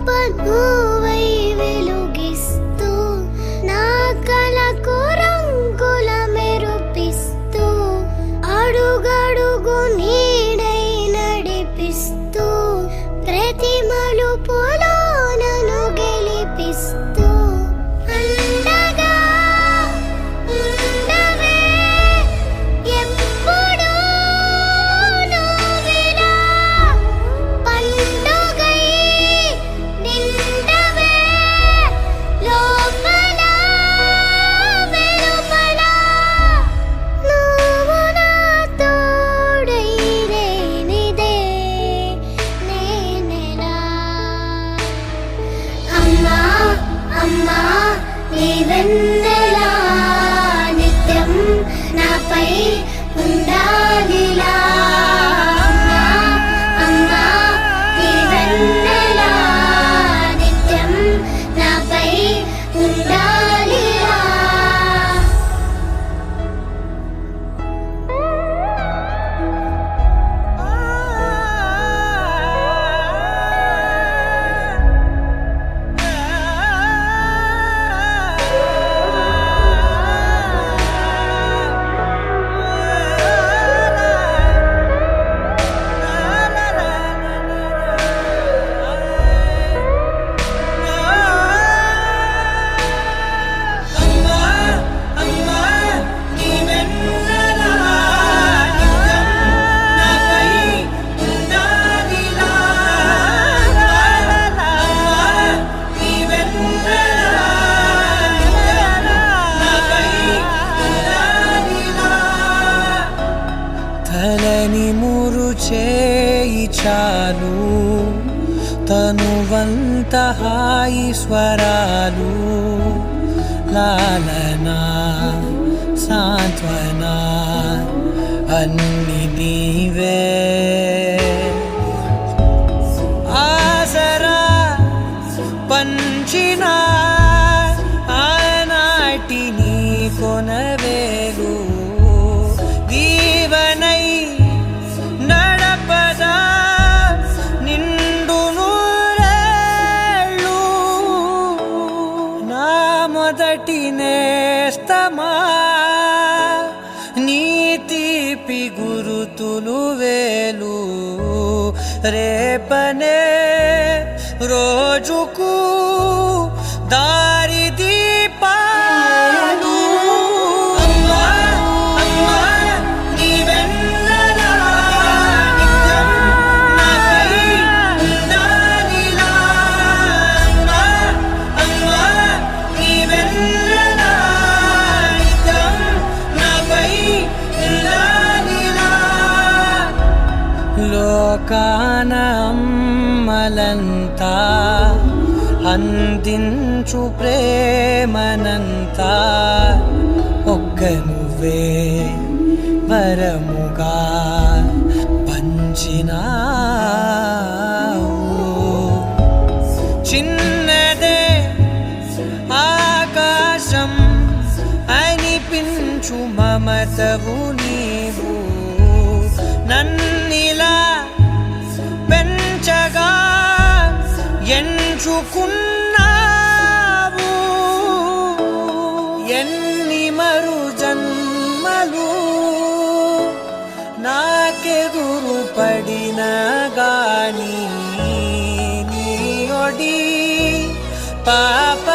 నువ్వై వెలుగిస్తూ నా కలకు రంగుల మెరుపిస్తూ అడుగడుగు నీడై నడిపిస్తూ ప్రతి మలుపులో నన్ను గెలిపిస్తూ అండగా ఉండవే ఎప్పుడూ నువ్విలా పండుగై నిండవే లోపల వెలుపల నువ్వు నా తోడై లేనిదే నేనెలా అమ్మా అమ్మా నీ వెన్నెలా నిత్యం నాపై ఉండాలిలా అమ్మా అమ్మా నీ వెన్నెలా నిత్యం నాపై ఉండాలిలా తలని మురు చేయి చాలు తనువంత హాయి స్వరాలు లాలనా సాంత్వన అన్ని నీవే ఆసరా పంచిన ఆనాటి నీ కొనవేలు దీవనై నడపదా నిండు నూరేళ్ళు నా మొదటి నేస్తమా నీ తీపి గురుతులు వేలు రేపనే రోజుకు దారి దీపాలు అమ్మా అమ్మా నీ వెన్నెలా నిత్యం నాపై ఉండాలిలా అమ్మా అమ్మా నీ వెన్నెలా నిత్యం నాపై ఉండాలిలా లోకాన అమ్మలంతా అందించు ప్రేమనంతా ఒక్క నువ్వే వరముగా పంచినావు చిన్నదే ఆకాశం అనిపించు మమతవు నీవు నన్నిలా పెంచగా ఎంచుకున్నావు ఎన్ని మరు జన్మలు నాకెదురు పడిన గాని నీ ఒడి పాప